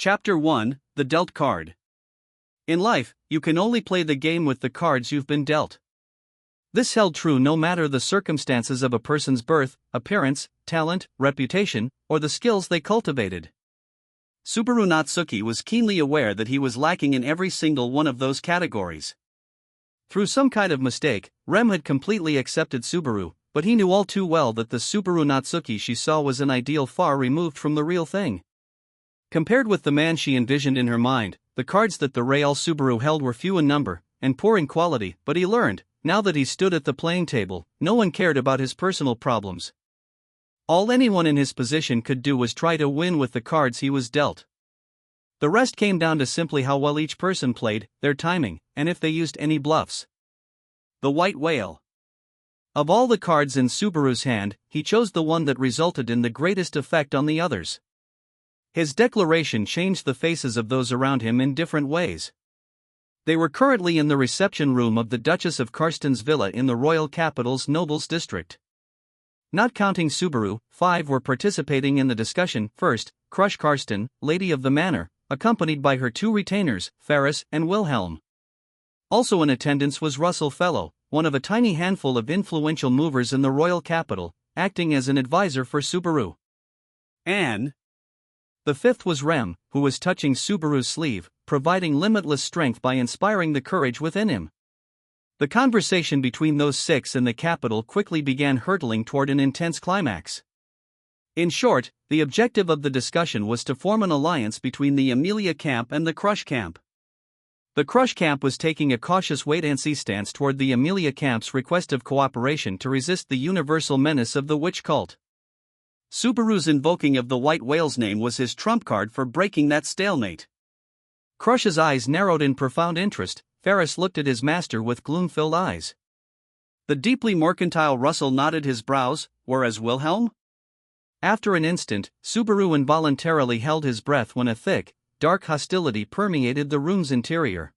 Chapter 1, The Dealt Card. In life, you can only play the game with the cards you've been dealt. This held true no matter the circumstances of a person's birth, appearance, talent, reputation, or the skills they cultivated. Subaru Natsuki was keenly aware that he was lacking in every single one of those categories. Through some kind of mistake, Rem had completely accepted Subaru, but he knew all too well that the Subaru Natsuki she saw was an ideal far removed from the real thing. Compared with the man she envisioned in her mind, the cards that the Real Subaru held were few in number, and poor in quality, but he learned, now that he stood at the playing table, no one cared about his personal problems. All anyone in his position could do was try to win with the cards he was dealt. The rest came down to simply how well each person played, their timing, and if they used any bluffs. The White Whale. Of all the cards in Subaru's hand, he chose the one that resulted in the greatest effect on the others. His declaration changed the faces of those around him in different ways. They were currently in the reception room of the Duchess of Karsten's villa in the royal capital's nobles district. Not counting Subaru, 5 were participating in the discussion. First, Crush Karsten, lady of the manor, accompanied by her 2 retainers, Ferris and Wilhelm. Also in attendance was Russell Fellow, one of a tiny handful of influential movers in the royal capital, acting as an advisor for Subaru. And the 5th was Rem, who was touching Subaru's sleeve, providing limitless strength by inspiring the courage within him. The conversation between those 6 in the capital quickly began hurtling toward an intense climax. In short, the objective of the discussion was to form an alliance between the Amelia camp and the Crush camp. The Crush camp was taking a cautious wait-and-see stance toward the Amelia camp's request of cooperation to resist the universal menace of the witch cult. Subaru's invoking of the White Whale's name was his trump card for breaking that stalemate. Crush's eyes narrowed in profound interest. Ferris looked at his master with gloom-filled eyes. The deeply mercantile Russell knotted his brows, whereas Wilhelm? After an instant, Subaru involuntarily held his breath when a thick, dark hostility permeated the room's interior.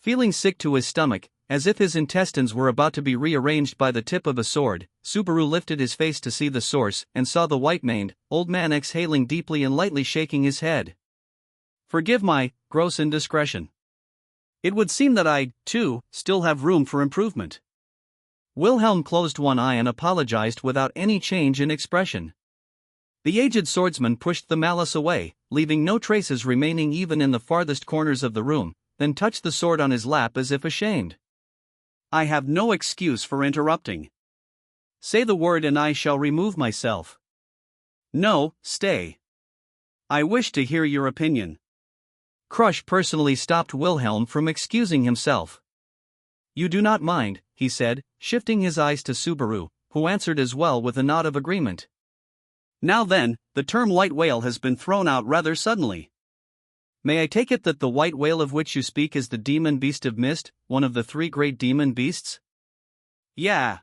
Feeling sick to his stomach, as if his intestines were about to be rearranged by the tip of a sword, Subaru lifted his face to see the source and saw the white-maned, old man exhaling deeply and lightly shaking his head. Forgive my gross indiscretion. It would seem that I, too, still have room for improvement. Wilhelm closed one eye and apologized without any change in expression. The aged swordsman pushed the malice away, leaving no traces remaining even in the farthest corners of the room, then touched the sword on his lap as if ashamed. I have no excuse for interrupting. Say the word and I shall remove myself. No, stay. I wish to hear your opinion. Crush personally stopped Wilhelm from excusing himself. You do not mind, he said, shifting his eyes to Subaru, who answered as well with a nod of agreement. Now then, the term white whale has been thrown out rather suddenly. May I take it that the white whale of which you speak is the demon beast of mist, one of the 3 great demon beasts? Yeah.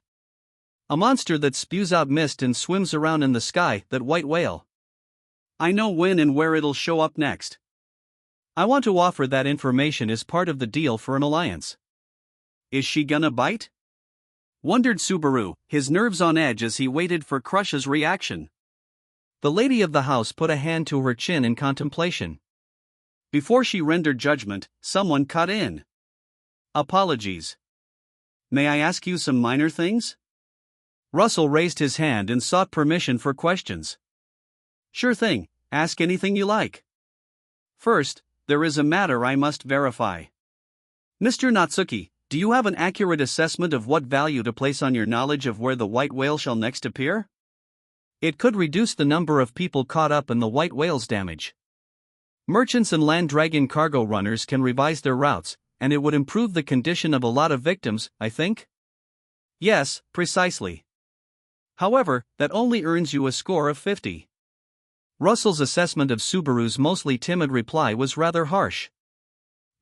A monster that spews out mist and swims around in the sky, that white whale. I know when and where it'll show up next. I want to offer that information as part of the deal for an alliance. Is she gonna bite? Wondered Subaru, his nerves on edge as he waited for Crush's reaction. The lady of the house put a hand to her chin in contemplation. Before she rendered judgment, someone cut in. Apologies. May I ask you some minor things? Russell raised his hand and sought permission for questions. Sure thing, ask anything you like. First, there is a matter I must verify. Mr. Natsuki, do you have an accurate assessment of what value to place on your knowledge of where the white whale shall next appear? It could reduce the number of people caught up in the white whale's damage. Merchants and land dragon cargo runners can revise their routes, and it would improve the condition of a lot of victims, I think? Yes, precisely. However, that only earns you a score of 50. Russell's assessment of Subaru's mostly timid reply was rather harsh.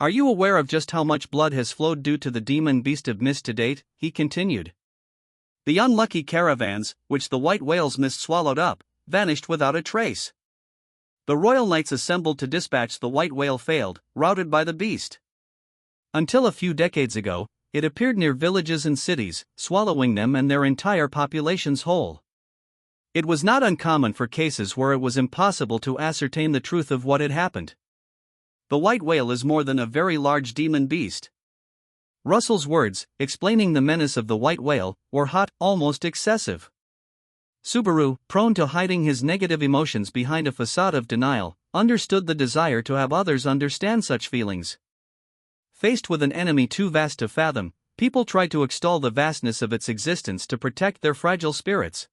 Are you aware of just how much blood has flowed due to the demon beast of mist to date? He continued. The unlucky caravans, which the white whale's mist swallowed up, vanished without a trace. The royal knights assembled to dispatch the white whale failed, routed by the beast. Until a few decades ago, it appeared near villages and cities, swallowing them and their entire populations whole. It was not uncommon for cases where it was impossible to ascertain the truth of what had happened. The white whale is more than a very large demon beast. Russell's words, explaining the menace of the white whale, were hot, almost excessive. Subaru, prone to hiding his negative emotions behind a facade of denial, understood the desire to have others understand such feelings. Faced with an enemy too vast to fathom, people try to extol the vastness of its existence to protect their fragile spirits.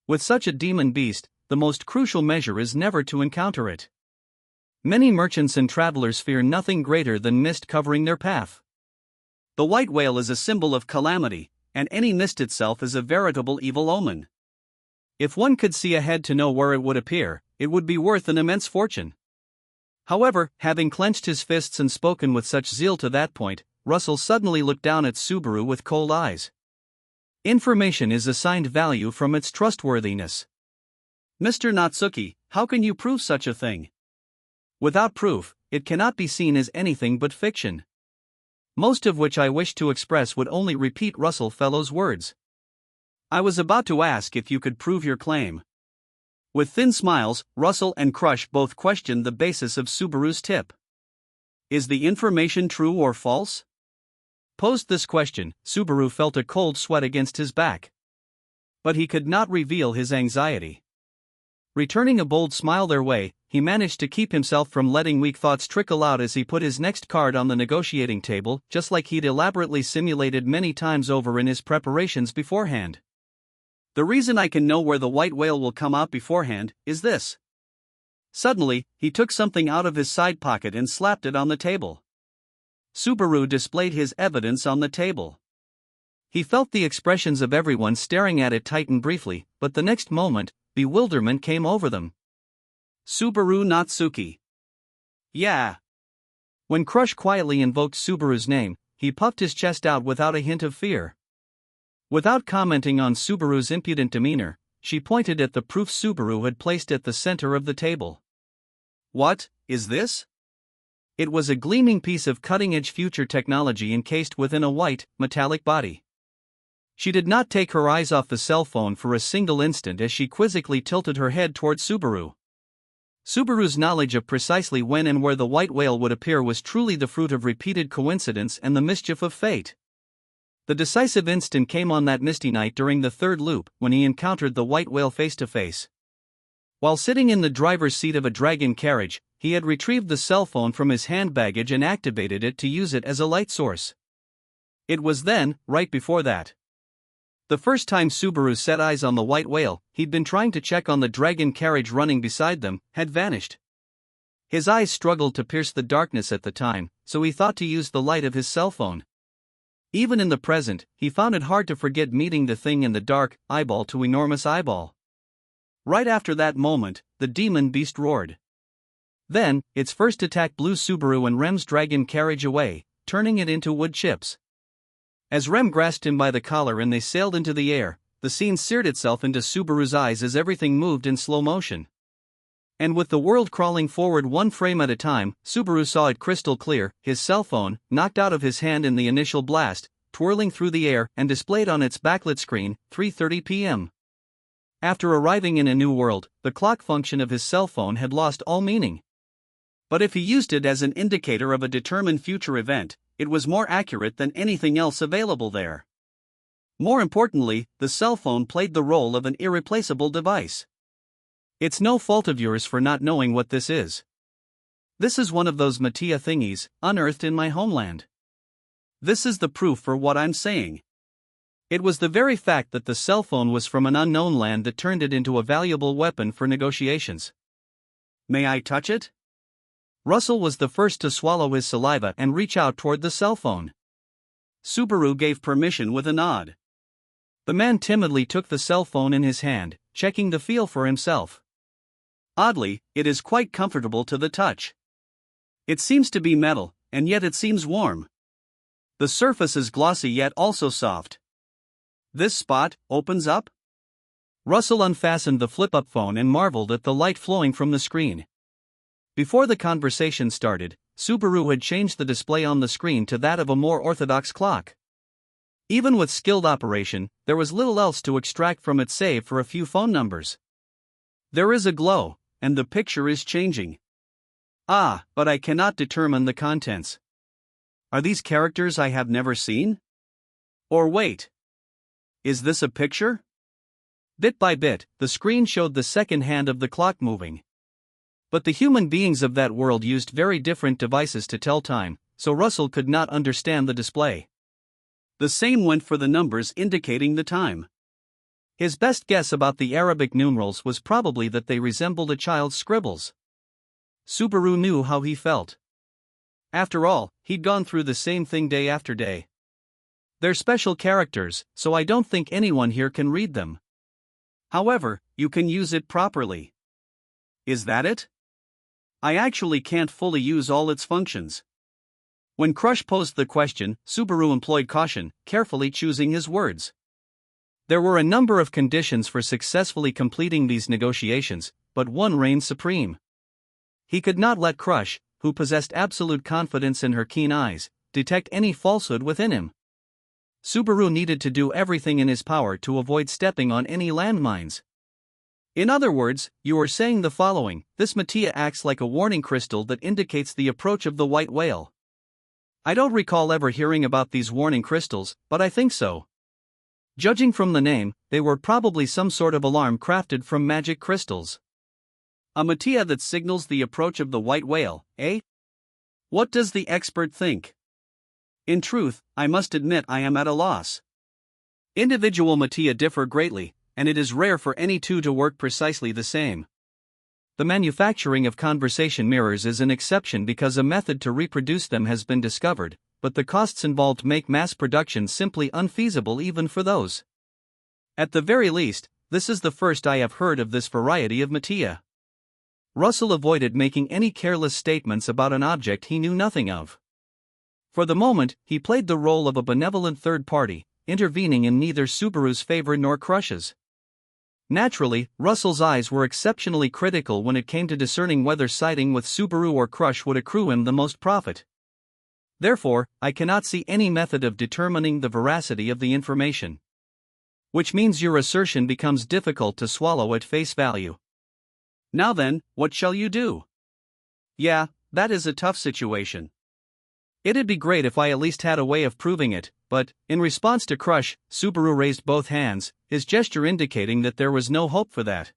With such a demon beast, the most crucial measure is never to encounter it. Many merchants and travelers fear nothing greater than mist covering their path. The white whale is a symbol of calamity, and any mist itself is a veritable evil omen. If one could see ahead to know where it would appear, it would be worth an immense fortune. However, having clenched his fists and spoken with such zeal to that point, Russell suddenly looked down at Subaru with cold eyes. Information is assigned value from its trustworthiness. Mr. Natsuki, how can you prove such a thing? Without proof, it cannot be seen as anything but fiction. Most of which I wish to express would only repeat Russell Fellow's words. I was about to ask if you could prove your claim. With thin smiles, Russell and Crush both questioned the basis of Subaru's tip. Is the information true or false? Posed this question, Subaru felt a cold sweat against his back. But he could not reveal his anxiety. Returning a bold smile their way, he managed to keep himself from letting weak thoughts trickle out as he put his next card on the negotiating table, just like he'd elaborately simulated many times over in his preparations beforehand. The reason I can know where the white whale will come out beforehand is this. Suddenly, he took something out of his side pocket and slapped it on the table. Subaru displayed his evidence on the table. He felt the expressions of everyone staring at it tighten briefly, but the next moment, bewilderment came over them. Subaru Natsuki. Yeah. When Crush quietly invoked Subaru's name, he puffed his chest out without a hint of fear. Without commenting on Subaru's impudent demeanor, she pointed at the proof Subaru had placed at the center of the table. What is this? It was a gleaming piece of cutting-edge future technology encased within a white, metallic body. She did not take her eyes off the cell phone for a single instant as she quizzically tilted her head toward Subaru. Subaru's knowledge of precisely when and where the white whale would appear was truly the fruit of repeated coincidence and the mischief of fate. The decisive instant came on that misty night during the third loop, when he encountered the white whale face to face. While sitting in the driver's seat of a dragon carriage, he had retrieved the cell phone from his hand baggage and activated it to use it as a light source. It was then, right before that. The first time Subaru set eyes on the white whale, he'd been trying to check on the dragon carriage running beside them, had vanished. His eyes struggled to pierce the darkness at the time, so he thought to use the light of his cell phone. Even in the present, he found it hard to forget meeting the thing in the dark, eyeball to enormous eyeball. Right after that moment, the demon beast roared. Then, its first attack blew Subaru and Rem's dragon carriage away, turning it into wood chips. As Rem grasped him by the collar and they sailed into the air, the scene seared itself into Subaru's eyes as everything moved in slow motion. And with the world crawling forward one frame at a time, Subaru saw it crystal clear, his cell phone, knocked out of his hand in the initial blast, twirling through the air and displayed on its backlit screen, 3:30 p.m. After arriving in a new world, the clock function of his cell phone had lost all meaning. But if he used it as an indicator of a determined future event, it was more accurate than anything else available there. More importantly, the cell phone played the role of an irreplaceable device. It's no fault of yours for not knowing what this is. This is one of those Mattia thingies, unearthed in my homeland. This is the proof for what I'm saying. It was the very fact that the cell phone was from an unknown land that turned it into a valuable weapon for negotiations. May I touch it? Russell was the first to swallow his saliva and reach out toward the cell phone. Subaru gave permission with a nod. The man timidly took the cell phone in his hand, checking the feel for himself. Oddly, it is quite comfortable to the touch. It seems to be metal, and yet it seems warm. The surface is glossy yet also soft. This spot opens up? Russell unfastened the flip-up phone and marveled at the light flowing from the screen. Before the conversation started, Subaru had changed the display on the screen to that of a more orthodox clock. Even with skilled operation, there was little else to extract from it save for a few phone numbers. There is a glow, and the picture is changing. Ah, but I cannot determine the contents. Are these characters I have never seen? Or wait. Is this a picture? Bit by bit, the screen showed the second hand of the clock moving. But the human beings of that world used very different devices to tell time, so Russell could not understand the display. The same went for the numbers indicating the time. His best guess about the Arabic numerals was probably that they resembled a child's scribbles. Subaru knew how he felt. After all, he'd gone through the same thing day after day. They're special characters, so I don't think anyone here can read them. However, you can use it properly. Is that it? I actually can't fully use all its functions. When Crush posed the question, Subaru employed caution, carefully choosing his words. There were a number of conditions for successfully completing these negotiations, but one reigned supreme. He could not let Crush, who possessed absolute confidence in her keen eyes, detect any falsehood within him. Subaru needed to do everything in his power to avoid stepping on any landmines. In other words, you are saying the following: this Mattia acts like a warning crystal that indicates the approach of the white whale. I don't recall ever hearing about these warning crystals, but I think so. Judging from the name, they were probably some sort of alarm crafted from magic crystals. A Mattia that signals the approach of the white whale, eh? What does the expert think? In truth, I must admit I am at a loss. Individual Mattia differ greatly, and it is rare for any two to work precisely the same. The manufacturing of conversation mirrors is an exception because a method to reproduce them has been discovered, but the costs involved make mass production simply unfeasible even for those. At the very least, this is the first I have heard of this variety of Mattia. Russell avoided making any careless statements about an object he knew nothing of. For the moment, he played the role of a benevolent third party, intervening in neither Subaru's favor nor Crush's. Naturally, Russell's eyes were exceptionally critical when it came to discerning whether siding with Subaru or Crush would accrue him the most profit. Therefore, I cannot see any method of determining the veracity of the information. Which means your assertion becomes difficult to swallow at face value. Now then, what shall you do? Yeah, that is a tough situation. It'd be great if I at least had a way of proving it, but, in response to Crush, Subaru raised both hands, his gesture indicating that there was no hope for that.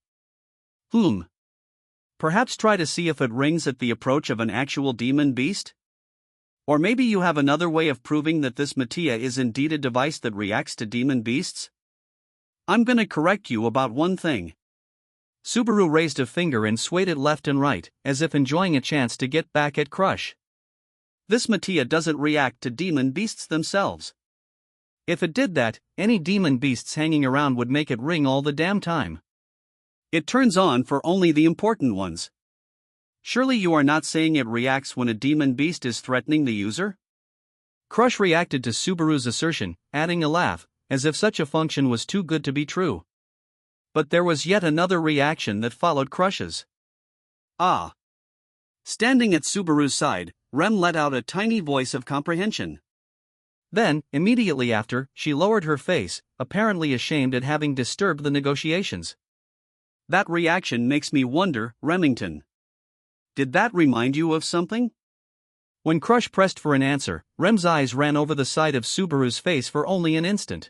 Perhaps try to see if it rings at the approach of an actual demon beast? Or maybe you have another way of proving that this Mattia is indeed a device that reacts to demon beasts? I'm gonna correct you about one thing. Subaru raised a finger and swayed it left and right, as if enjoying a chance to get back at Crush. This Mattia doesn't react to demon beasts themselves. If it did that, any demon beasts hanging around would make it ring all the damn time. It turns on for only the important ones. Surely you are not saying it reacts when a demon beast is threatening the user? Crush reacted to Subaru's assertion, adding a laugh, as if such a function was too good to be true. But there was yet another reaction that followed Crush's. Ah! Standing at Subaru's side, Rem let out a tiny voice of comprehension. Then, immediately after, she lowered her face, apparently ashamed at having disturbed the negotiations. That reaction makes me wonder, Remington. Did that remind you of something? When Crush pressed for an answer, Rem's eyes ran over the side of Subaru's face for only an instant.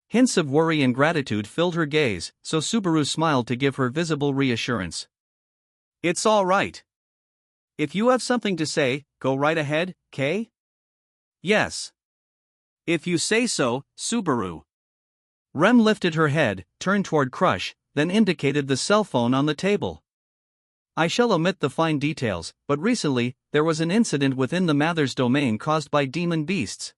Hints of worry and gratitude filled her gaze, so Subaru smiled to give her visible reassurance. It's all right. If you have something to say, go right ahead, Kay? Yes. If you say so, Subaru. Rem lifted her head, turned toward Crush, then indicated the cell phone on the table. I shall omit the fine details, but recently, there was an incident within the Mather's domain caused by demon beasts.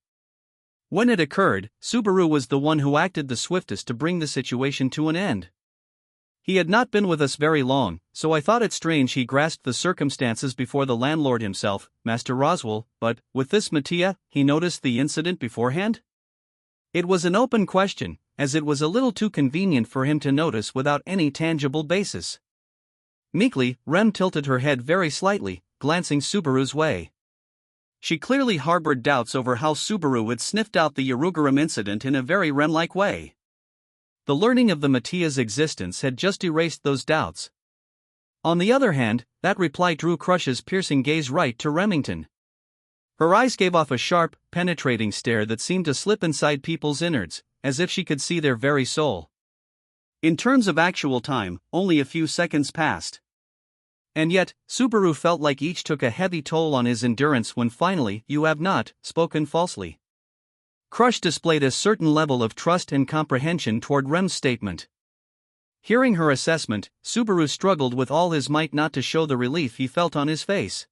When it occurred, Subaru was the one who acted the swiftest to bring the situation to an end. He had not been with us very long, so I thought it strange he grasped the circumstances before the landlord himself, Master Roswell, but, with this Mattia, he noticed the incident beforehand? It was an open question, as it was a little too convenient for him to notice without any tangible basis. Meekly, Rem tilted her head very slightly, glancing Subaru's way. She clearly harbored doubts over how Subaru had sniffed out the Yarugaram incident in a very Rem-like way. The learning of the Mattia's existence had just erased those doubts. On the other hand, that reply drew Crush's piercing gaze right to Remington. Her eyes gave off a sharp, penetrating stare that seemed to slip inside people's innards, as if she could see their very soul. In terms of actual time, only a few seconds passed. And yet, Subaru felt like each took a heavy toll on his endurance when finally, "You have not spoken falsely." Crush displayed a certain level of trust and comprehension toward Rem's statement. Hearing her assessment, Subaru struggled with all his might not to show the relief he felt on his face.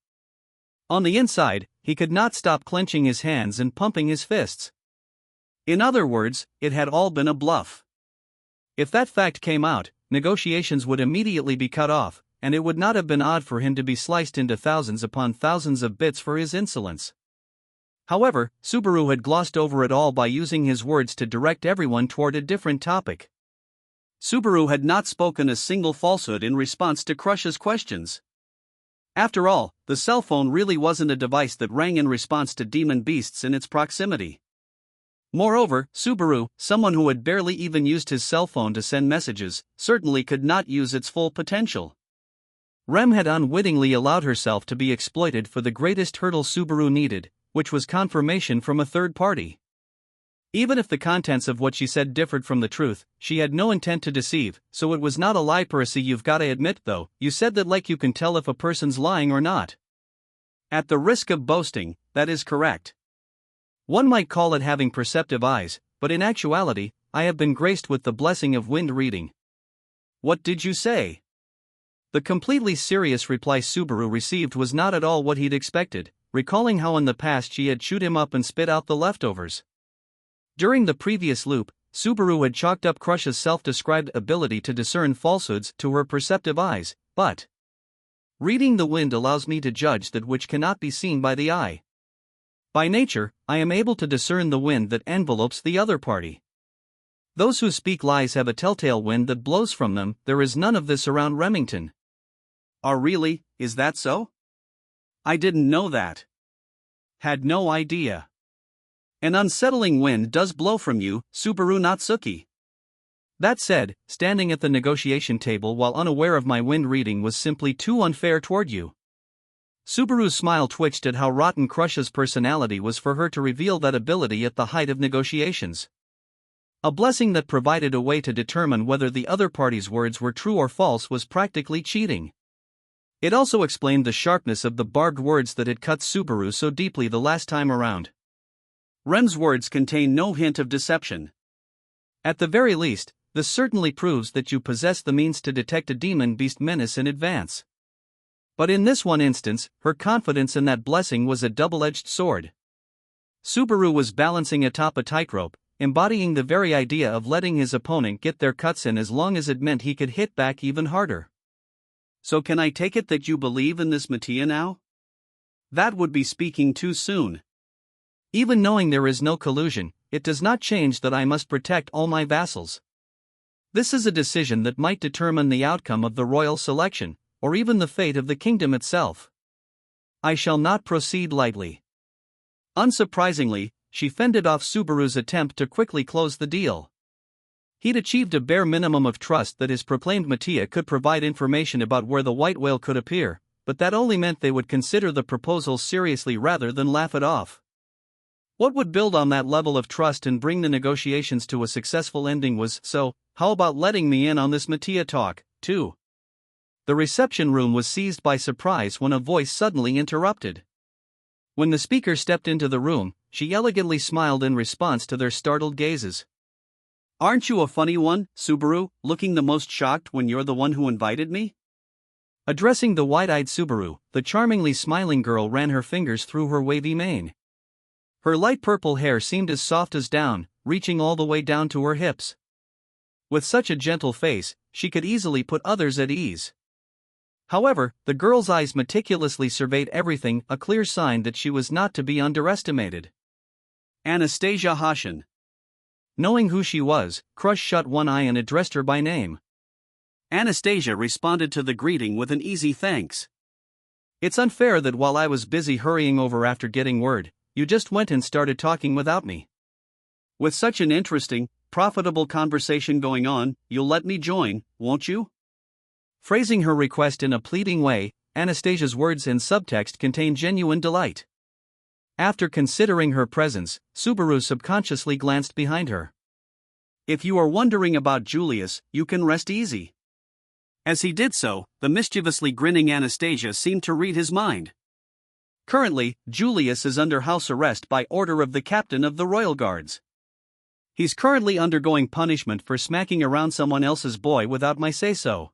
On the inside, he could not stop clenching his hands and pumping his fists. In other words, it had all been a bluff. If that fact came out, negotiations would immediately be cut off, and it would not have been odd for him to be sliced into thousands upon thousands of bits for his insolence. However, Subaru had glossed over it all by using his words to direct everyone toward a different topic. Subaru had not spoken a single falsehood in response to Crush's questions. After all, the cell phone really wasn't a device that rang in response to demon beasts in its proximity. Moreover, Subaru, someone who had barely even used his cell phone to send messages, certainly could not use its full potential. Rem had unwittingly allowed herself to be exploited for the greatest hurdle Subaru needed, which was confirmation from a third party. Even if the contents of what she said differed from the truth, she had no intent to deceive, so it was not a lie. Percy, you've gotta admit though, you said that like you can tell if a person's lying or not. At the risk of boasting, that is correct. One might call it having perceptive eyes, but in actuality, I have been graced with the blessing of wind reading. What did you say? The completely serious reply Subaru received was not at all what he'd expected, recalling how in the past she had chewed him up and spit out the leftovers. During the previous loop, Subaru had chalked up Crush's self-described ability to discern falsehoods to her perceptive eyes, but reading the wind allows me to judge that which cannot be seen by the eye. By nature, I am able to discern the wind that envelopes the other party. Those who speak lies have a telltale wind that blows from them. There is none of this around Remington. Oh really, is that so? I didn't know that. Had no idea. An unsettling wind does blow from you, Subaru Natsuki. That said, standing at the negotiation table while unaware of my wind reading was simply too unfair toward you. Subaru's smile twitched at how rotten Crush's personality was for her to reveal that ability at the height of negotiations. A blessing that provided a way to determine whether the other party's words were true or false was practically cheating. It also explained the sharpness of the barbed words that had cut Subaru so deeply the last time around. Rem's words contain no hint of deception. At the very least, this certainly proves that you possess the means to detect a demon beast menace in advance. But in this one instance, her confidence in that blessing was a double-edged sword. Subaru was balancing atop a tightrope, embodying the very idea of letting his opponent get their cuts in as long as it meant he could hit back even harder. So can I take it that you believe in this Mattia now? That would be speaking too soon. Even knowing there is no collusion, it does not change that I must protect all my vassals. This is a decision that might determine the outcome of the royal selection, or even the fate of the kingdom itself. I shall not proceed lightly. Unsurprisingly, she fended off Subaru's attempt to quickly close the deal. He'd achieved a bare minimum of trust that his proclaimed Mattia could provide information about where the white whale could appear, but that only meant they would consider the proposal seriously rather than laugh it off. What would build on that level of trust and bring the negotiations to a successful ending was, so, how about letting me in on this Mattia talk, too? The reception room was seized by surprise when a voice suddenly interrupted. When the speaker stepped into the room, she elegantly smiled in response to their startled gazes. Aren't you a funny one, Subaru, looking the most shocked when you're the one who invited me? Addressing the wide-eyed Subaru, the charmingly smiling girl ran her fingers through her wavy mane. Her light purple hair seemed as soft as down, reaching all the way down to her hips. With such a gentle face, she could easily put others at ease. However, the girl's eyes meticulously surveyed everything, a clear sign that she was not to be underestimated. Anastasia Hashin. Knowing who she was, Crush shut one eye and addressed her by name. Anastasia responded to the greeting with an easy thanks. It's unfair that while I was busy hurrying over after getting word, you just went and started talking without me. With such an interesting, profitable conversation going on, you'll let me join, won't you? Phrasing her request in a pleading way, Anastasia's words and subtext contain genuine delight. After considering her presence, Subaru subconsciously glanced behind her. If you are wondering about Julius, you can rest easy. As he did so, the mischievously grinning Anastasia seemed to read his mind. Currently, Julius is under house arrest by order of the captain of the Royal Guards. He's currently undergoing punishment for smacking around someone else's boy without my say-so.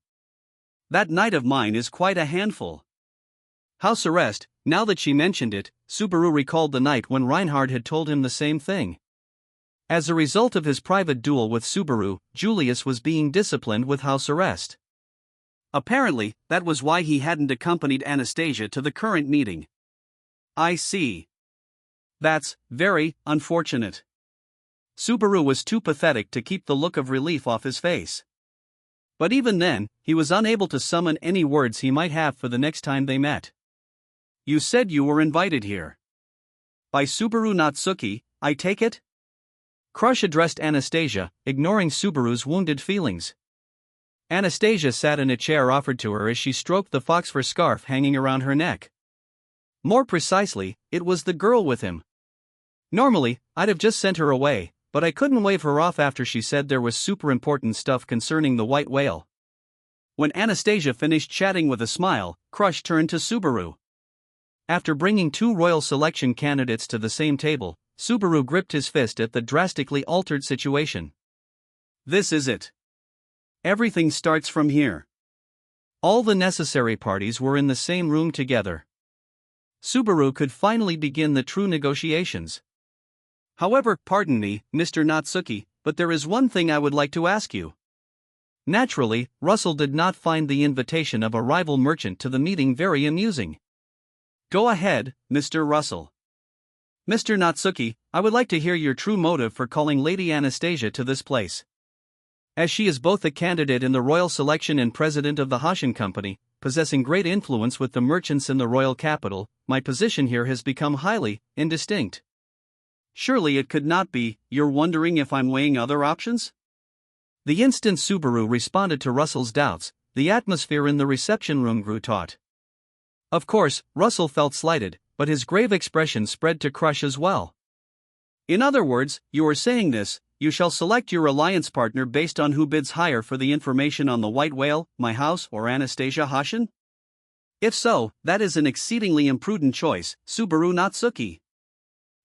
That knight of mine is quite a handful. House arrest. Now that she mentioned it, Subaru recalled the night when Reinhard had told him the same thing. As a result of his private duel with Subaru, Julius was being disciplined with house arrest. Apparently, that was why he hadn't accompanied Anastasia to the current meeting. I see. That's very unfortunate. Subaru was too pathetic to keep the look of relief off his face. But even then, he was unable to summon any words he might have for the next time they met. You said you were invited here. By Subaru Natsuki, I take it? Crush addressed Anastasia, ignoring Subaru's wounded feelings. Anastasia sat in a chair offered to her as she stroked the fox fur scarf hanging around her neck. More precisely, it was the girl with him. Normally, I'd have just sent her away, but I couldn't wave her off after she said there was super important stuff concerning the white whale. When Anastasia finished chatting with a smile, Crush turned to Subaru. After bringing two royal selection candidates to the same table, Subaru gripped his fist at the drastically altered situation. This is it. Everything starts from here. All the necessary parties were in the same room together. Subaru could finally begin the true negotiations. However, pardon me, Mr. Natsuki, but there is one thing I would like to ask you. Naturally, Russell did not find the invitation of a rival merchant to the meeting very amusing. Go ahead, Mr. Russell. Mr. Natsuki, I would like to hear your true motive for calling Lady Anastasia to this place. As she is both a candidate in the royal selection and president of the Hashin Company, possessing great influence with the merchants in the royal capital, my position here has become highly indistinct. Surely it could not be, you're wondering if I'm weighing other options? The instant Subaru responded to Russell's doubts, the atmosphere in the reception room grew taut. Of course, Russell felt slighted, but his grave expression spread to Crush as well. In other words, you are saying this: you shall select your alliance partner based on who bids higher for the information on the white whale, my house, or Anastasia Hashin? If so, that is an exceedingly imprudent choice, Subaru Natsuki.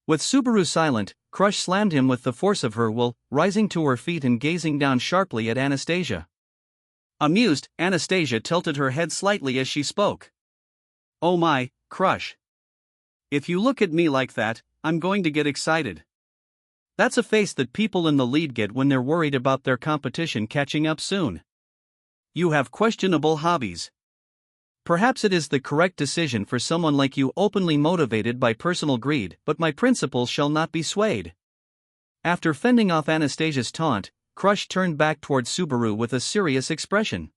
With Subaru silent, Crush slammed him with the force of her will, rising to her feet and gazing down sharply at Anastasia. Amused, Anastasia tilted her head slightly as she spoke. Oh my, Crush. If you look at me like that, I'm going to get excited. That's a face that people in the lead get when they're worried about their competition catching up soon. You have questionable hobbies. Perhaps it is the correct decision for someone like you, openly motivated by personal greed, but my principles shall not be swayed. After fending off Anastasia's taunt, Crush turned back toward Subaru with a serious expression.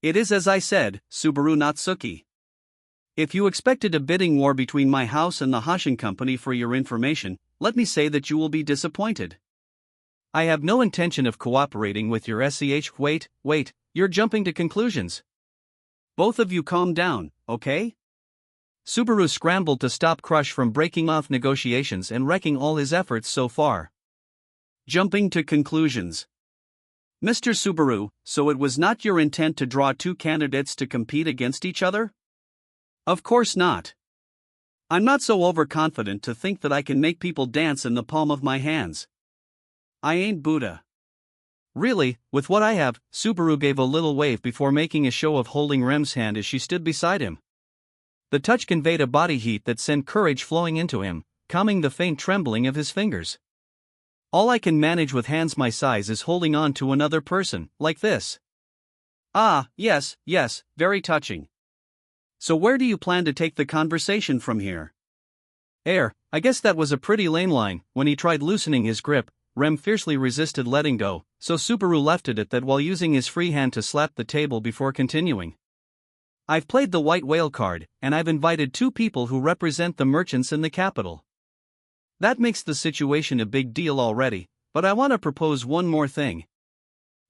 It is as I said, Subaru Natsuki. If you expected a bidding war between my house and the Hashin Company for your information, let me say that you will be disappointed. I have no intention of cooperating with your SCH. Wait, you're jumping to conclusions. Both of you calm down, okay? Subaru scrambled to stop Crush from breaking off negotiations and wrecking all his efforts so far. Jumping to conclusions. Mr. Subaru, so it was not your intent to draw two candidates to compete against each other? Of course not. I'm not so overconfident to think that I can make people dance in the palm of my hands. I ain't Buddha. Really, with what I have, Subaru gave a little wave before making a show of holding Rem's hand as she stood beside him. The touch conveyed a body heat that sent courage flowing into him, calming the faint trembling of his fingers. All I can manage with hands my size is holding on to another person, like this. Ah, yes, very touching. So where do you plan to take the conversation from here? I guess that was a pretty lame line. When he tried loosening his grip, Rem fiercely resisted letting go, so Subaru left it at that while using his free hand to slap the table before continuing. I've played the white whale card, and I've invited 2 people who represent the merchants in the capital. That makes the situation a big deal already, but I want to propose one more thing.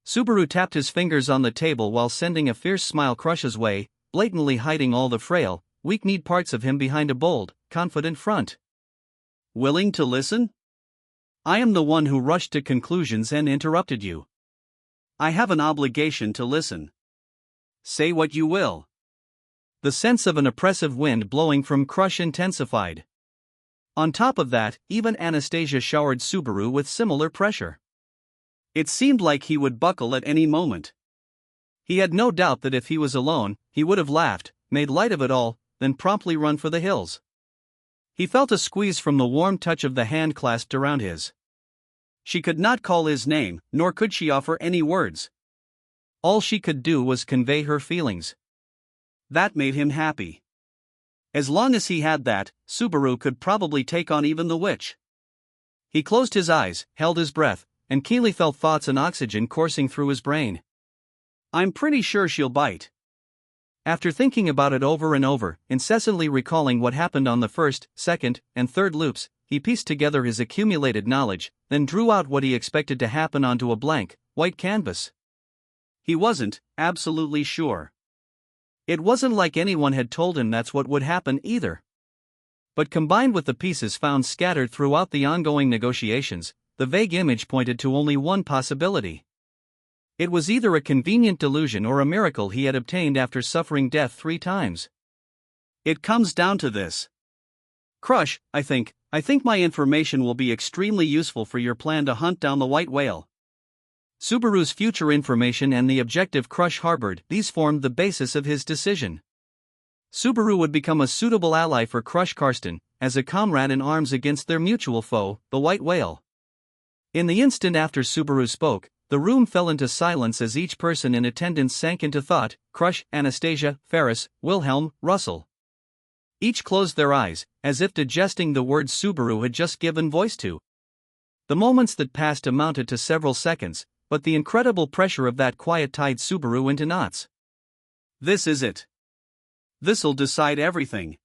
Subaru tapped his fingers on the table while sending a fierce smile Crush's way, blatantly hiding all the frail, weak-kneed parts of him behind a bold, confident front. Willing to listen? I am the one who rushed to conclusions and interrupted you. I have an obligation to listen. Say what you will. The sense of an oppressive wind blowing from Crush intensified. On top of that, even Anastasia showered Subaru with similar pressure. It seemed like he would buckle at any moment. He had no doubt that if he was alone, he would have laughed, made light of it all, then promptly run for the hills. He felt a squeeze from the warm touch of the hand clasped around his. She could not call his name, nor could she offer any words. All she could do was convey her feelings. That made him happy. As long as he had that, Subaru could probably take on even the witch. He closed his eyes, held his breath, and keenly felt thoughts and oxygen coursing through his brain. I'm pretty sure she'll bite. After thinking about it over and over, incessantly recalling what happened on the first, second, and third loops, he pieced together his accumulated knowledge, then drew out what he expected to happen onto a blank, white canvas. He wasn't absolutely sure. It wasn't like anyone had told him that's what would happen either. But combined with the pieces found scattered throughout the ongoing negotiations, the vague image pointed to only one possibility. It was either a convenient delusion or a miracle he had obtained after suffering death 3 times. It comes down to this. Crush, I think my information will be extremely useful for your plan to hunt down the white whale. Subaru's future information and the objective Crush harbored, these formed the basis of his decision. Subaru would become a suitable ally for Crush Karsten, as a comrade in arms against their mutual foe, the white whale. In the instant after Subaru spoke, the room fell into silence as each person in attendance sank into thought: Crush, Anastasia, Ferris, Wilhelm, Russell. Each closed their eyes, as if digesting the words Subaru had just given voice to. The moments that passed amounted to several seconds, but the incredible pressure of that quiet tied Subaru into knots. This is it. This'll decide everything.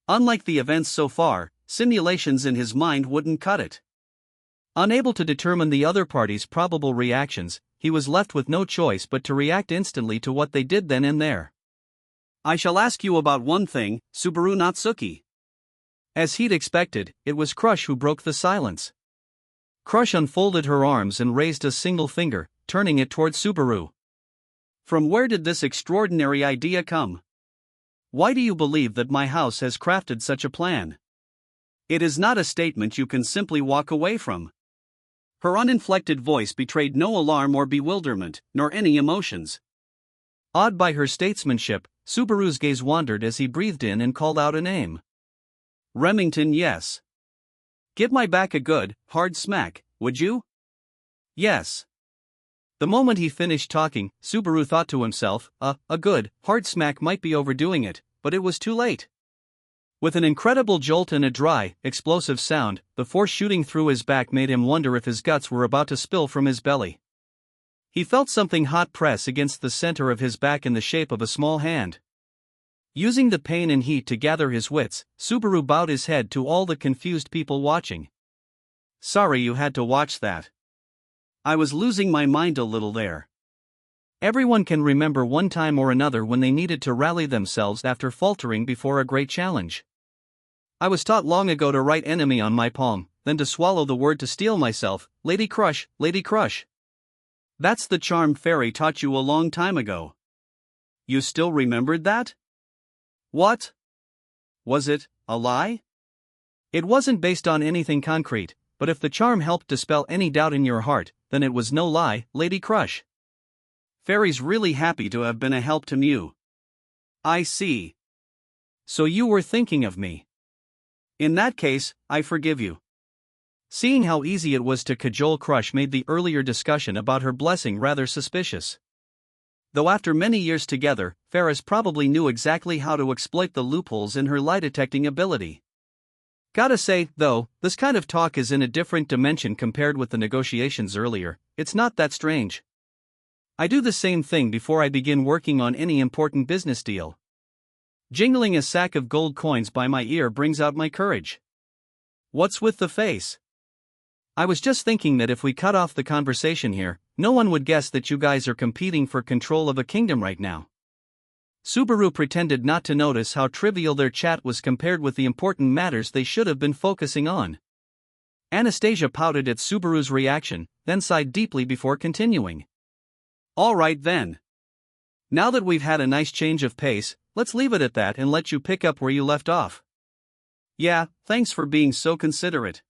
Unlike the events so far, simulations in his mind wouldn't cut it. Unable to determine the other party's probable reactions, he was left with no choice but to react instantly to what they did then and there. I shall ask you about one thing, Subaru Natsuki. As he'd expected, it was Crush who broke the silence. Crush unfolded her arms and raised a single finger, turning it toward Subaru. From where did this extraordinary idea come? Why do you believe that my house has crafted such a plan? It is not a statement you can simply walk away from. Her uninflected voice betrayed no alarm or bewilderment, nor any emotions. Awed by her statesmanship, Subaru's gaze wandered as he breathed in and called out a name. Remington, yes. Give my back a good, hard smack, would you? Yes. The moment he finished talking, Subaru thought to himself, a good, hard smack might be overdoing it, but it was too late. With an incredible jolt and a dry, explosive sound, the force shooting through his back made him wonder if his guts were about to spill from his belly. He felt something hot press against the center of his back in the shape of a small hand. Using the pain and heat to gather his wits, Subaru bowed his head to all the confused people watching. Sorry you had to watch that. I was losing my mind a little there. Everyone can remember one time or another when they needed to rally themselves after faltering before a great challenge. I was taught long ago to write enemy on my palm, then to swallow the word to steel myself, Lady Crush, Lady Crush. That's the charm Fairy taught you a long time ago. You still remembered that? What? Was it a lie? It wasn't based on anything concrete, but if the charm helped dispel any doubt in your heart, then it was no lie, Lady Crush. Fairy's really happy to have been a help to Mew. I see. So you were thinking of me. In that case, I forgive you. Seeing how easy it was to cajole Crush made the earlier discussion about her blessing rather suspicious. Though after many years together, Ferris probably knew exactly how to exploit the loopholes in her lie-detecting ability. Gotta say, though, this kind of talk is in a different dimension compared with the negotiations earlier. It's not that strange. I do the same thing before I begin working on any important business deal. Jingling a sack of gold coins by my ear brings out my courage. What's with the face? I was just thinking that if we cut off the conversation here, no one would guess that you guys are competing for control of a kingdom right now. Subaru pretended not to notice how trivial their chat was compared with the important matters they should have been focusing on. Anastasia pouted at Subaru's reaction, then sighed deeply before continuing. All right then. Now that we've had a nice change of pace, let's leave it at that and let you pick up where you left off. Yeah, thanks for being so considerate.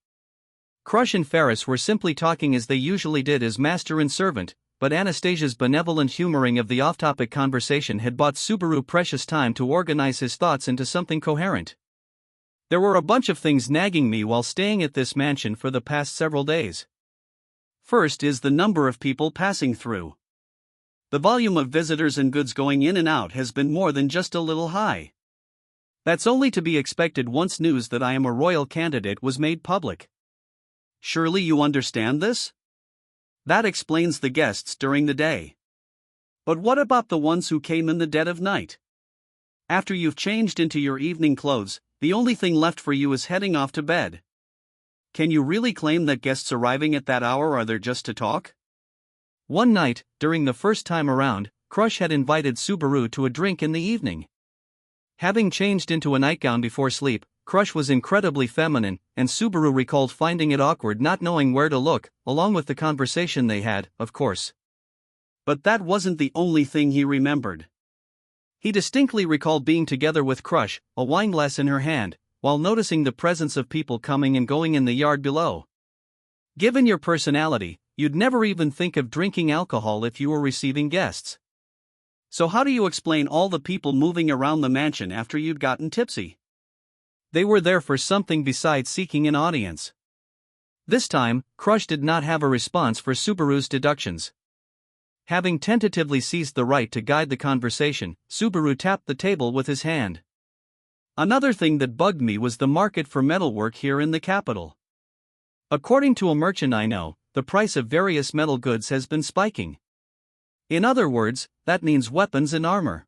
Crush and Ferris were simply talking as they usually did as master and servant, but Anastasia's benevolent humoring of the off-topic conversation had bought Subaru precious time to organize his thoughts into something coherent. There were a bunch of things nagging me while staying at this mansion for the past several days. First is the number of people passing through. The volume of visitors and goods going in and out has been more than just a little high. That's only to be expected once news that I am a royal candidate was made public. Surely you understand this? That explains the guests during the day. But what about the ones who came in the dead of night? After you've changed into your evening clothes, the only thing left for you is heading off to bed. Can you really claim that guests arriving at that hour are there just to talk? One night, during the first time around, Crush had invited Subaru to a drink in the evening. Having changed into a nightgown before sleep, Crush was incredibly feminine, and Subaru recalled finding it awkward not knowing where to look, along with the conversation they had, of course. But that wasn't the only thing he remembered. He distinctly recalled being together with Crush, a wineglass in her hand, while noticing the presence of people coming and going in the yard below. Given your personality, you'd never even think of drinking alcohol if you were receiving guests. So how do you explain all the people moving around the mansion after you'd gotten tipsy? They were there for something besides seeking an audience. This time, Crush did not have a response for Subaru's deductions. Having tentatively seized the right to guide the conversation, Subaru tapped the table with his hand. Another thing that bugged me was the market for metalwork here in the capital. According to a merchant I know, the price of various metal goods has been spiking. In other words, that means weapons and armor.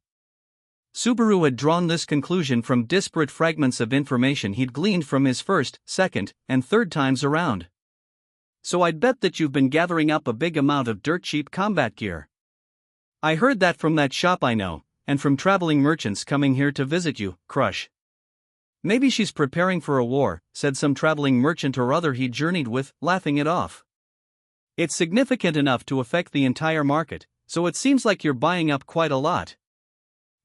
Subaru had drawn this conclusion from disparate fragments of information he'd gleaned from his first, second, and third times around. So I'd bet that you've been gathering up a big amount of dirt-cheap combat gear. I heard that from that shop I know, and from traveling merchants coming here to visit you, Crush. Maybe she's preparing for a war, said some traveling merchant or other he journeyed with, laughing it off. It's significant enough to affect the entire market, so it seems like you're buying up quite a lot.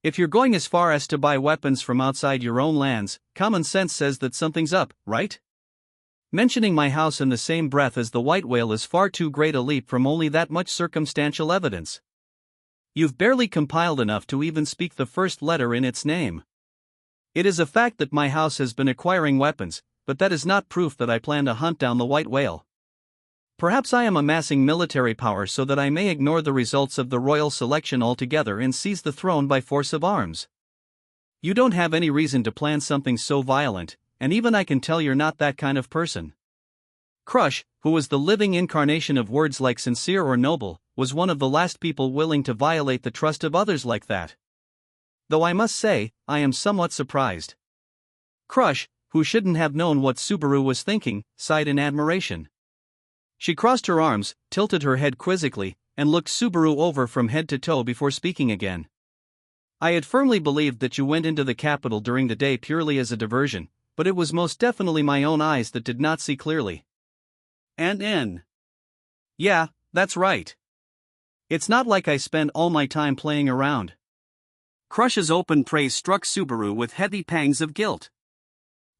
If you're going as far as to buy weapons from outside your own lands, common sense says that something's up, right? Mentioning my house in the same breath as the white whale is far too great a leap from only that much circumstantial evidence. You've barely compiled enough to even speak the first letter in its name. It is a fact that my house has been acquiring weapons, but that is not proof that I plan to hunt down the white whale. Perhaps I am amassing military power so that I may ignore the results of the royal selection altogether and seize the throne by force of arms. You don't have any reason to plan something so violent, and even I can tell you're not that kind of person. Crush, who was the living incarnation of words like sincere or noble, was one of the last people willing to violate the trust of others like that. Though I must say, I am somewhat surprised. Crush, who shouldn't have known what Subaru was thinking, sighed in admiration. She crossed her arms, tilted her head quizzically, and looked Subaru over from head to toe before speaking again. I had firmly believed that you went into the capital during the day purely as a diversion, but it was most definitely my own eyes that did not see clearly. Yeah, that's right. It's not like I spend all my time playing around. Crush's open praise struck Subaru with heavy pangs of guilt.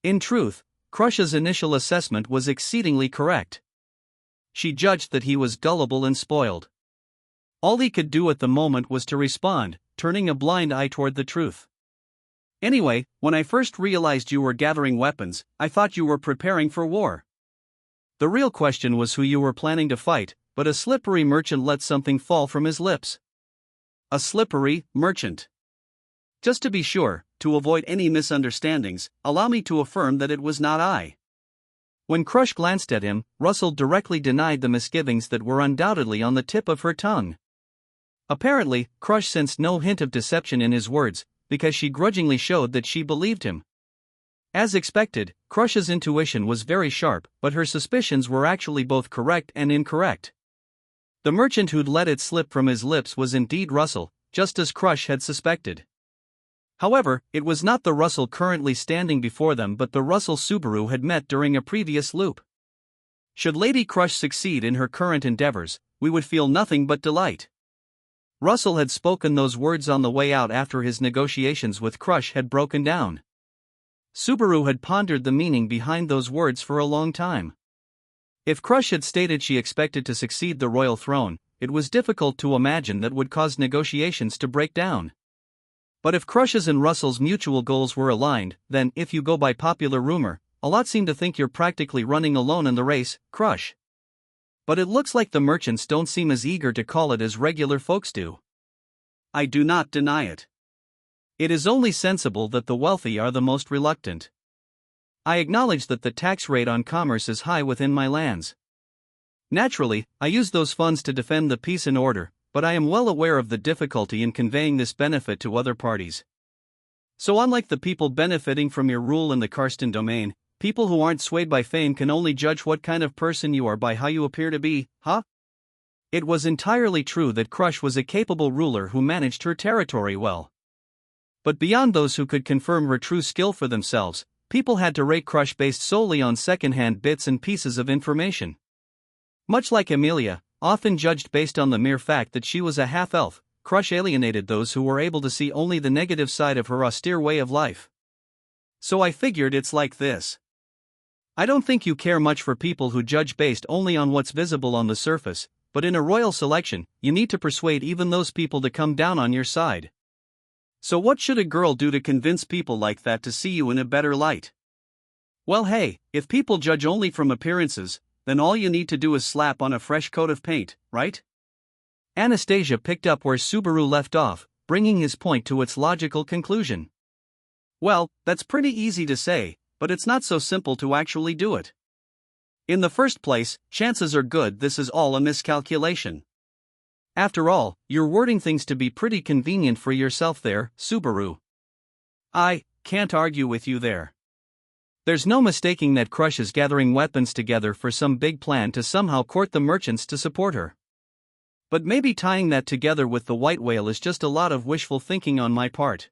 In truth, Crush's initial assessment was exceedingly correct. She judged that he was gullible and spoiled. All he could do at the moment was to respond, turning a blind eye toward the truth. Anyway, when I first realized you were gathering weapons, I thought you were preparing for war. The real question was who you were planning to fight, but a slippery merchant let something fall from his lips. A slippery merchant. Just to be sure, to avoid any misunderstandings, allow me to affirm that it was not I. When Crush glanced at him, Russell directly denied the misgivings that were undoubtedly on the tip of her tongue. Apparently, Crush sensed no hint of deception in his words, because she grudgingly showed that she believed him. As expected, Crush's intuition was very sharp, but her suspicions were actually both correct and incorrect. The merchant who'd let it slip from his lips was indeed Russell, just as Crush had suspected. However, it was not the Russell currently standing before them but the Russell Subaru had met during a previous loop. Should Lady Crush succeed in her current endeavors, we would feel nothing but delight. Russell had spoken those words on the way out after his negotiations with Crush had broken down. Subaru had pondered the meaning behind those words for a long time. If Crush had stated she expected to succeed the royal throne, it was difficult to imagine that would cause negotiations to break down. But if Crush's and Russell's mutual goals were aligned, then, if you go by popular rumor, a lot seem to think you're practically running alone in the race, Crush. But it looks like the merchants don't seem as eager to call it as regular folks do. I do not deny it. It is only sensible that the wealthy are the most reluctant. I acknowledge that the tax rate on commerce is high within my lands. Naturally, I use those funds to defend the peace and order, but I am well aware of the difficulty in conveying this benefit to other parties. So unlike the people benefiting from your rule in the Karsten domain, people who aren't swayed by fame can only judge what kind of person you are by how you appear to be, huh? It was entirely true that Crush was a capable ruler who managed her territory well. But beyond those who could confirm her true skill for themselves, people had to rate Crush based solely on second-hand bits and pieces of information. Much like Amelia, often judged based on the mere fact that she was a half-elf, Crush alienated those who were able to see only the negative side of her austere way of life. So I figured it's like this. I don't think you care much for people who judge based only on what's visible on the surface, but in a royal selection, you need to persuade even those people to come down on your side. So what should a girl do to convince people like that to see you in a better light? Well, hey, if people judge only from appearances, then all you need to do is slap on a fresh coat of paint, right? Anastasia picked up where Subaru left off, bringing his point to its logical conclusion. Well, that's pretty easy to say, but it's not so simple to actually do it. In the first place, chances are good this is all a miscalculation. After all, you're wording things to be pretty convenient for yourself there, Subaru. I can't argue with you there. There's no mistaking that Crush is gathering weapons together for some big plan to somehow court the merchants to support her. But maybe tying that together with the white whale is just a lot of wishful thinking on my part.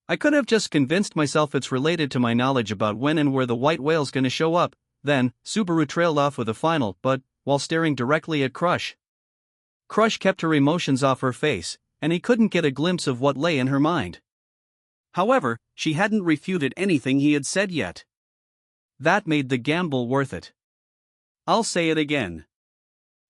I could have just convinced myself it's related to my knowledge about when and where the white whale's gonna show up. Then, Subaru trailed off with a final but, while staring directly at Crush. Crush kept her emotions off her face, and he couldn't get a glimpse of what lay in her mind. However, she hadn't refuted anything he had said yet. That made the gamble worth it. I'll say it again.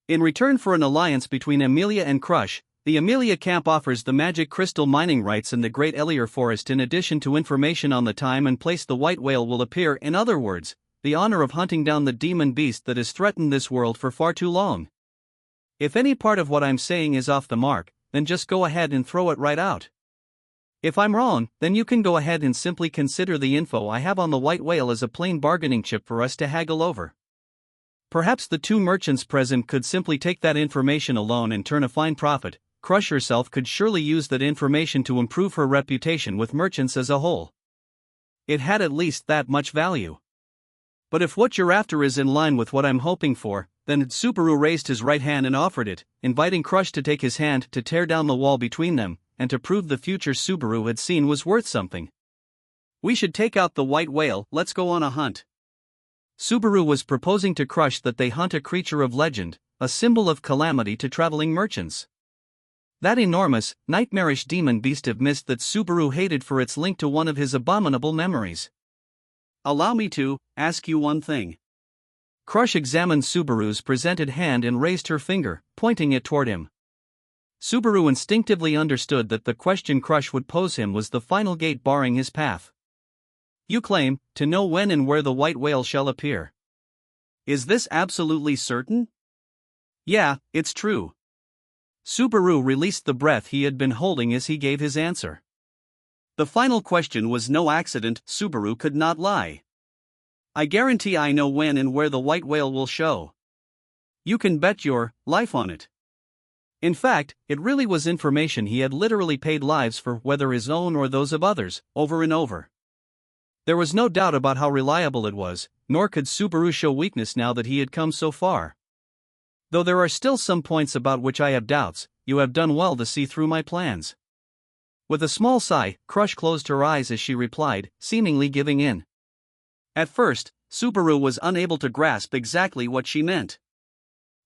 In return for an alliance between Amelia and Crush, the Amelia camp offers the magic crystal mining rights in the Great Elier Forest in addition to information on the time and place the white whale will appear. In other words, the honor of hunting down the demon beast that has threatened this world for far too long. If any part of what I'm saying is off the mark, then just go ahead and throw it right out. If I'm wrong, then you can go ahead and simply consider the info I have on the white whale as a plain bargaining chip for us to haggle over. Perhaps the two merchants present could simply take that information alone and turn a fine profit. Crush herself could surely use that information to improve her reputation with merchants as a whole. It had at least that much value. But if what you're after is in line with what I'm hoping for, then Subaru raised his right hand and offered it, inviting Crush to take his hand to tear down the wall between them, and to prove the future Subaru had seen was worth something. We should take out the white whale, let's go on a hunt. Subaru was proposing to Crush that they hunt a creature of legend, a symbol of calamity to traveling merchants. That enormous, nightmarish demon beast of mist that Subaru hated for its link to one of his abominable memories. Allow me to ask you one thing. Crush examined Subaru's presented hand and raised her finger, pointing it toward him. Subaru instinctively understood that the question Crush would pose him was the final gate barring his path. You claim to know when and where the white whale shall appear. Is this absolutely certain? Yeah, it's true. Subaru released the breath he had been holding as he gave his answer. The final question was no accident, Subaru could not lie. I guarantee I know when and where the white whale will show. You can bet your life on it. In fact, it really was information he had literally paid lives for, whether his own or those of others, over and over. There was no doubt about how reliable it was, nor could Subaru show weakness now that he had come so far. Though there are still some points about which I have doubts, you have done well to see through my plans. With a small sigh, Crush closed her eyes as she replied, seemingly giving in. At first, Subaru was unable to grasp exactly what she meant.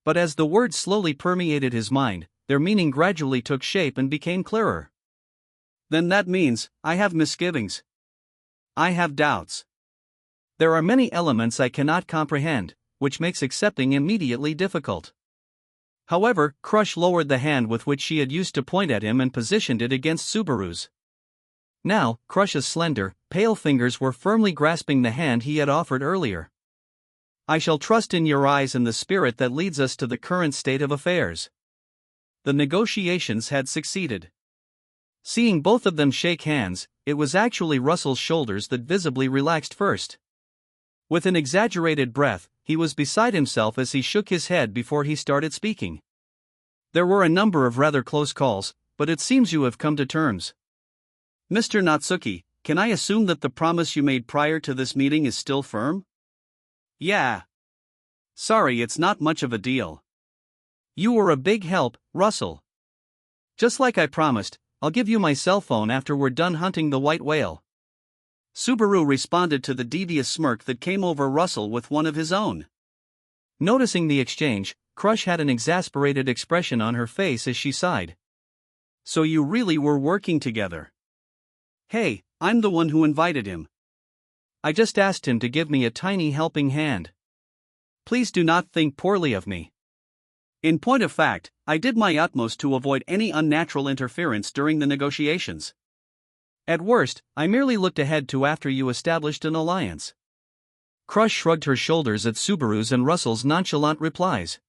But as the words slowly permeated his mind, their meaning gradually took shape and became clearer. Then that means, I have misgivings. I have doubts. There are many elements I cannot comprehend, which makes accepting immediately difficult. However, Crush lowered the hand with which she had used to point at him and positioned it against Subaru's. Now, Crush's slender, pale fingers were firmly grasping the hand he had offered earlier. I shall trust in your eyes and the spirit that leads us to the current state of affairs. The negotiations had succeeded. Seeing both of them shake hands, it was actually Russell's shoulders that visibly relaxed first. With an exaggerated breath, he was beside himself as he shook his head before he started speaking. There were a number of rather close calls, but it seems you have come to terms. Mr. Natsuki, can I assume that the promise you made prior to this meeting is still firm? Yeah. Sorry, it's not much of a deal. You were a big help, Russell. Just like I promised, I'll give you my cell phone after we're done hunting the white whale. Subaru responded to the devious smirk that came over Russell with one of his own. Noticing the exchange, Crush had an exasperated expression on her face as she sighed. So you really were working together? Hey, I'm the one who invited him. I just asked him to give me a tiny helping hand. Please do not think poorly of me. In point of fact, I did my utmost to avoid any unnatural interference during the negotiations. At worst, I merely looked ahead to after you established an alliance. Crush shrugged her shoulders at Subaru's and Russell's nonchalant replies.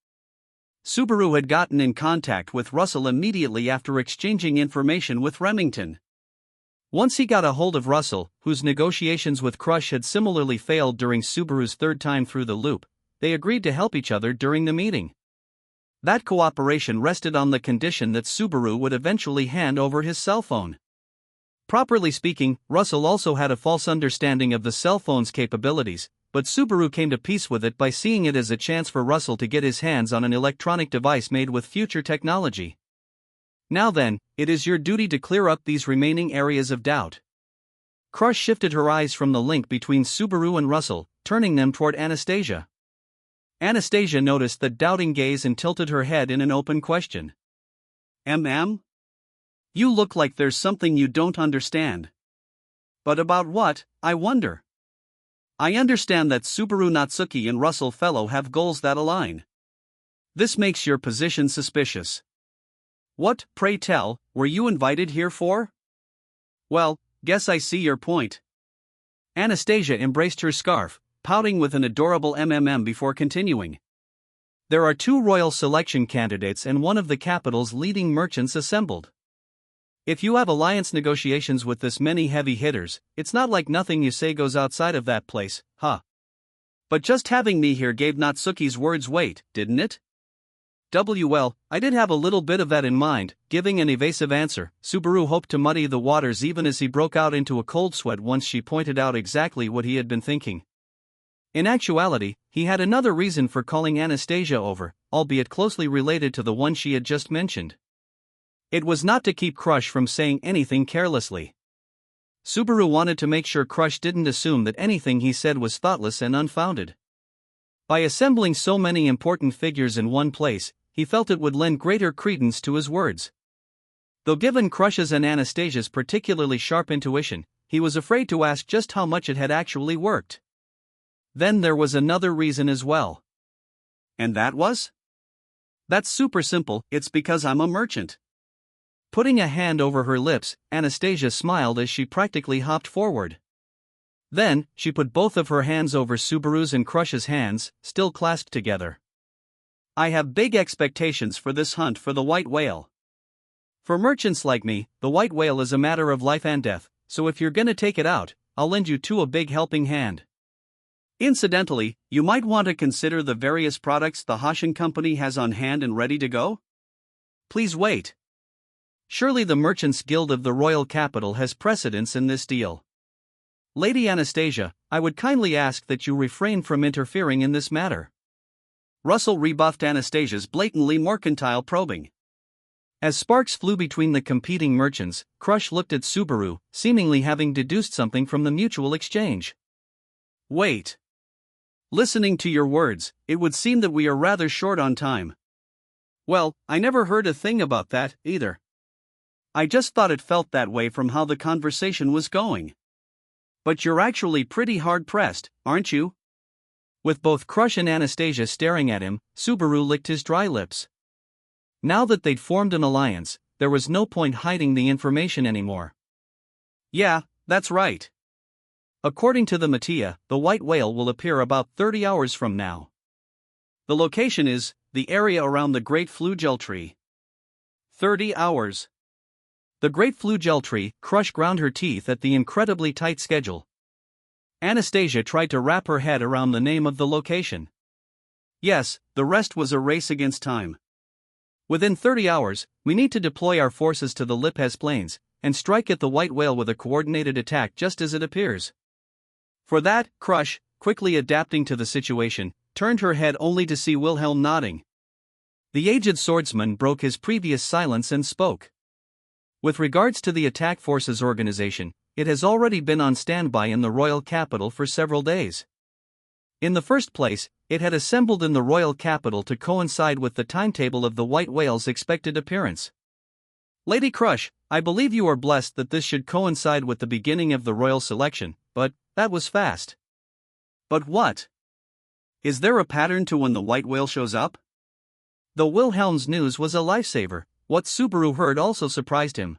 Subaru had gotten in contact with Russell immediately after exchanging information with Remington. Once he got a hold of Russell, whose negotiations with Crush had similarly failed during Subaru's third time through the loop, they agreed to help each other during the meeting. That cooperation rested on the condition that Subaru would eventually hand over his cell phone. Properly speaking, Russell also had a false understanding of the cell phone's capabilities, but Subaru came to peace with it by seeing it as a chance for Russell to get his hands on an electronic device made with future technology. Now then, it is your duty to clear up these remaining areas of doubt. Crush shifted her eyes from the link between Subaru and Russell, turning them toward Anastasia. Anastasia noticed the doubting gaze and tilted her head in an open question. MM? You look like there's something you don't understand. But about what, I wonder? I understand that Subaru Natsuki and Russell Fellow have goals that align. This makes your position suspicious. What, pray tell, were you invited here for? Well, guess I see your point. Anastasia embraced her scarf, pouting with an adorable MMM before continuing. There are 2 royal selection candidates and one of the capital's leading merchants assembled. If you have alliance negotiations with this many heavy hitters, it's not like nothing you say goes outside of that place, huh? But just having me here gave Natsuki's words weight, didn't it? Well, I did have a little bit of that in mind. Giving an evasive answer, Subaru hoped to muddy the waters even as he broke out into a cold sweat once she pointed out exactly what he had been thinking. In actuality, he had another reason for calling Anastasia over, albeit closely related to the one she had just mentioned. It was not to keep Crush from saying anything carelessly. Subaru wanted to make sure Crush didn't assume that anything he said was thoughtless and unfounded. By assembling so many important figures in one place, he felt it would lend greater credence to his words. Though given Crush's and Anastasia's particularly sharp intuition, he was afraid to ask just how much it had actually worked. Then there was another reason as well. And that was? That's super simple, it's because I'm a merchant. Putting a hand over her lips, Anastasia smiled as she practically hopped forward. Then, she put both of her hands over Subaru's and Crush's hands, still clasped together. I have big expectations for this hunt for the white whale. For merchants like me, the white whale is a matter of life and death, so if you're gonna take it out, I'll lend you a big helping hand. Incidentally, you might want to consider the various products the Hashin Company has on hand and ready to go. Please wait. Surely the Merchants Guild of the Royal Capital has precedence in this deal. Lady Anastasia, I would kindly ask that you refrain from interfering in this matter. Russell rebuffed Anastasia's blatantly mercantile probing. As sparks flew between the competing merchants, Crush looked at Subaru, seemingly having deduced something from the mutual exchange. Wait. Listening to your words, it would seem that we are rather short on time. Well, I never heard a thing about that, either. I just thought it felt that way from how the conversation was going. But you're actually pretty hard-pressed, aren't you? With both Crush and Anastasia staring at him, Subaru licked his dry lips. Now that they'd formed an alliance, there was no point hiding the information anymore. Yeah, that's right. According to the Mattia, the white whale will appear about 30 hours from now. The location is the area around the Great Flugel Tree. 30 hours. The Great Flugel Tree. Crush ground her teeth at the incredibly tight schedule. Anastasia tried to wrap her head around the name of the location. Yes, the rest was a race against time. Within 30 hours, we need to deploy our forces to the Lipez Plains and strike at the white whale with a coordinated attack just as it appears. For that, Crush, quickly adapting to the situation, turned her head only to see Wilhelm nodding. The aged swordsman broke his previous silence and spoke. With regards to the attack forces organization, it has already been on standby in the royal capital for several days. In the first place, it had assembled in the royal capital to coincide with the timetable of the white whale's expected appearance. Lady Crush, I believe you are blessed that this should coincide with the beginning of the royal selection, but that was fast. But what? Is there a pattern to when the white whale shows up? Though Wilhelm's news was a lifesaver, what Subaru heard also surprised him.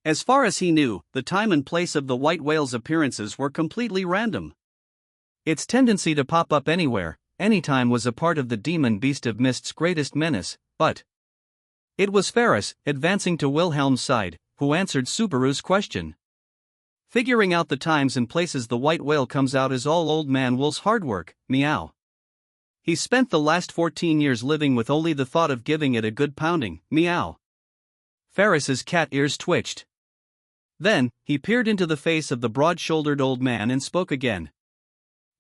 As far as he knew, the time and place of the white whale's appearances were completely random. Its tendency to pop up anywhere, anytime was a part of the demon beast of Mist's greatest menace, but it was Ferris, advancing to Wilhelm's side, who answered Subaru's question. Figuring out the times and places the white whale comes out is all old man Will's hard work, meow. He spent the last 14 years living with only the thought of giving it a good pounding, meow. Ferris's cat ears twitched. Then, he peered into the face of the broad-shouldered old man and spoke again.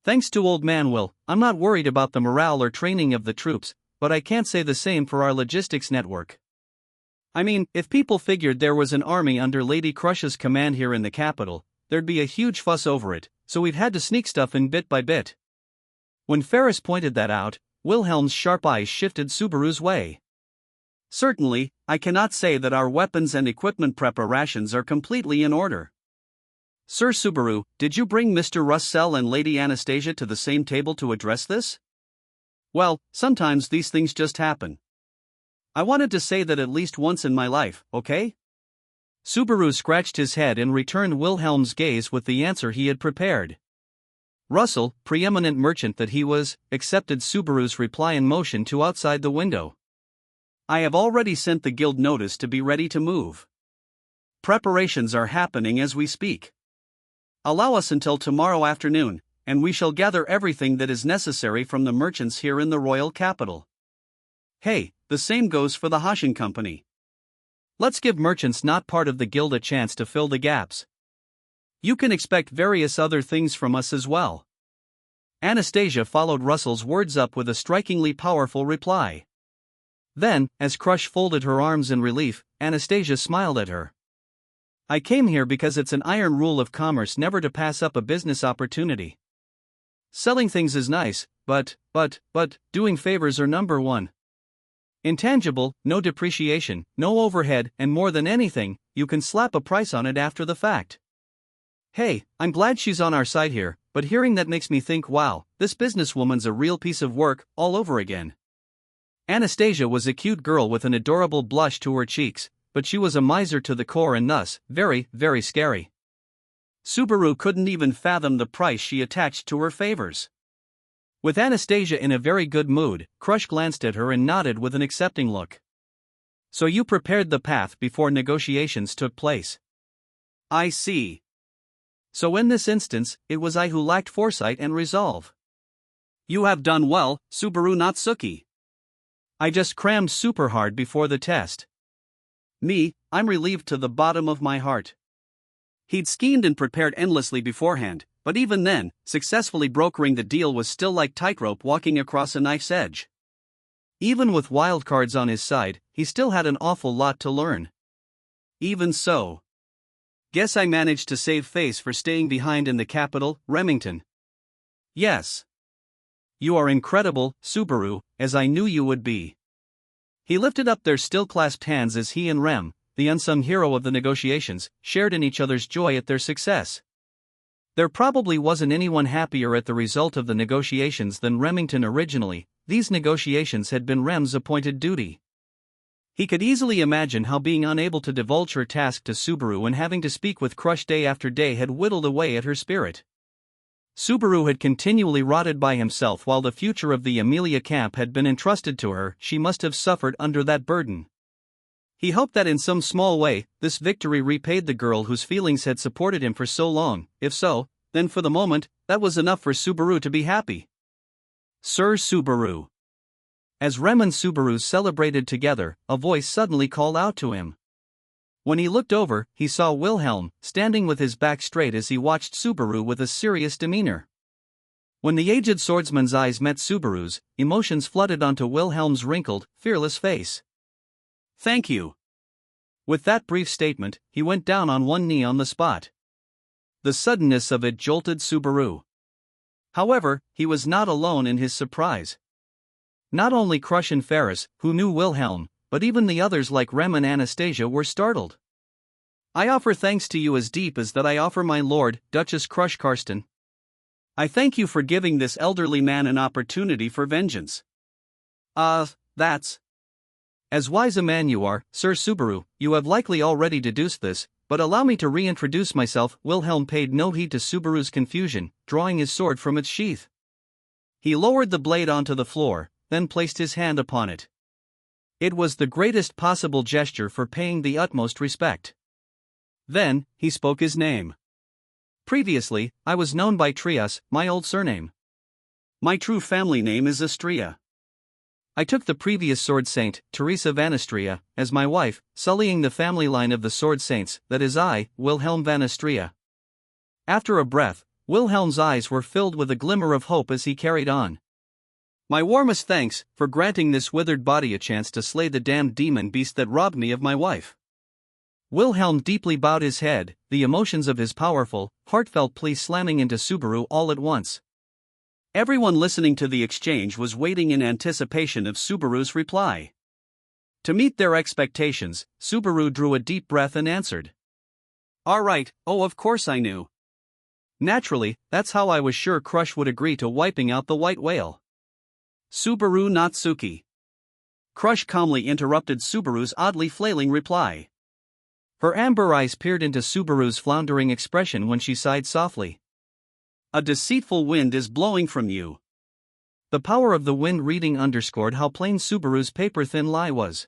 Thanks to old man Will, I'm not worried about the morale or training of the troops, but I can't say the same for our logistics network. I mean, if people figured there was an army under Lady Crush's command here in the capital, there'd be a huge fuss over it, so we've had to sneak stuff in bit by bit. When Ferris pointed that out, Wilhelm's sharp eyes shifted Subaru's way. Certainly, I cannot say that our weapons and equipment preparations are completely in order. Sir Subaru, did you bring Mr. Russell and Lady Anastasia to the same table to address this? Well, sometimes these things just happen. I wanted to say that at least once in my life, okay? Subaru scratched his head and returned Wilhelm's gaze with the answer he had prepared. Russell, preeminent merchant that he was, accepted Subaru's reply and motioned to outside the window. I have already sent the guild notice to be ready to move. Preparations are happening as we speak. Allow us until tomorrow afternoon, and we shall gather everything that is necessary from the merchants here in the royal capital. Hey, the same goes for the Hashin Company. Let's give merchants not part of the guild a chance to fill the gaps. You can expect various other things from us as well. Anastasia followed Russell's words up with a strikingly powerful reply. Then, as Crush folded her arms in relief, Anastasia smiled at her. I came here because it's an iron rule of commerce never to pass up a business opportunity. Selling things is nice, but doing favors are number one. Intangible, no depreciation, no overhead, and more than anything, you can slap a price on it after the fact. Hey, I'm glad she's on our side here, but hearing that makes me think, wow, this businesswoman's a real piece of work, all over again. Anastasia was a cute girl with an adorable blush to her cheeks, but she was a miser to the core and thus, very, very scary. Subaru couldn't even fathom the price she attached to her favors. With Anastasia in a very good mood, Crush glanced at her and nodded with an accepting look. So you prepared the path before negotiations took place. I see. So in this instance, it was I who lacked foresight and resolve. You have done well, Subaru Natsuki. I just crammed super hard before the test. Me, I'm relieved to the bottom of my heart. He'd schemed and prepared endlessly beforehand, but even then, successfully brokering the deal was still like tightrope walking across a knife's edge. Even with wildcards on his side, he still had an awful lot to learn. Even so, guess I managed to save face for staying behind in the capital, Remington. Yes. You are incredible, Subaru, as I knew you would be. He lifted up their still-clasped hands as he and Rem, the unsung hero of the negotiations, shared in each other's joy at their success. There probably wasn't anyone happier at the result of the negotiations than Remington originally. These negotiations had been Rem's appointed duty. He could easily imagine how being unable to divulge her task to Subaru and having to speak with Crush day after day had whittled away at her spirit. Subaru had continually rotted by himself while the future of the Amelia camp had been entrusted to her. She must have suffered under that burden. He hoped that in some small way, this victory repaid the girl whose feelings had supported him for so long. If so, then for the moment, that was enough for Subaru to be happy. Sir Subaru. As Rem and Subaru celebrated together, a voice suddenly called out to him. When he looked over, he saw Wilhelm, standing with his back straight as he watched Subaru with a serious demeanor. When the aged swordsman's eyes met Subaru's, emotions flooded onto Wilhelm's wrinkled, fearless face. Thank you. With that brief statement, he went down on one knee on the spot. The suddenness of it jolted Subaru. However, he was not alone in his surprise. Not only Crush and Ferris, who knew Wilhelm, but even the others like Rem and Anastasia were startled. I offer thanks to you as deep as that I offer my lord, Duchess Crush Karsten. I thank you for giving this elderly man an opportunity for vengeance. That's. As wise a man you are, Sir Subaru, you have likely already deduced this, but allow me to reintroduce myself. Wilhelm paid no heed to Subaru's confusion, drawing his sword from its sheath. He lowered the blade onto the floor, then placed his hand upon it. It was the greatest possible gesture for paying the utmost respect. Then, he spoke his name. Previously, I was known by Trias, my old surname. My true family name is Astria. I took the previous sword saint, Teresa van Astria, as my wife, sullying the family line of the sword saints, that is I, Wilhelm van Astria. After a breath, Wilhelm's eyes were filled with a glimmer of hope as he carried on. My warmest thanks for granting this withered body a chance to slay the damned demon beast that robbed me of my wife. Wilhelm deeply bowed his head, the emotions of his powerful, heartfelt plea slamming into Subaru all at once. Everyone listening to the exchange was waiting in anticipation of Subaru's reply. To meet their expectations, Subaru drew a deep breath and answered. All right, oh of course I knew. Naturally, that's how I was sure Crush would agree to wiping out the white whale. Subaru Natsuki. Crush calmly interrupted Subaru's oddly flailing reply. Her amber eyes peered into Subaru's floundering expression when she sighed softly. A deceitful wind is blowing from you. The power of the wind reading underscored how plain Subaru's paper-thin lie was.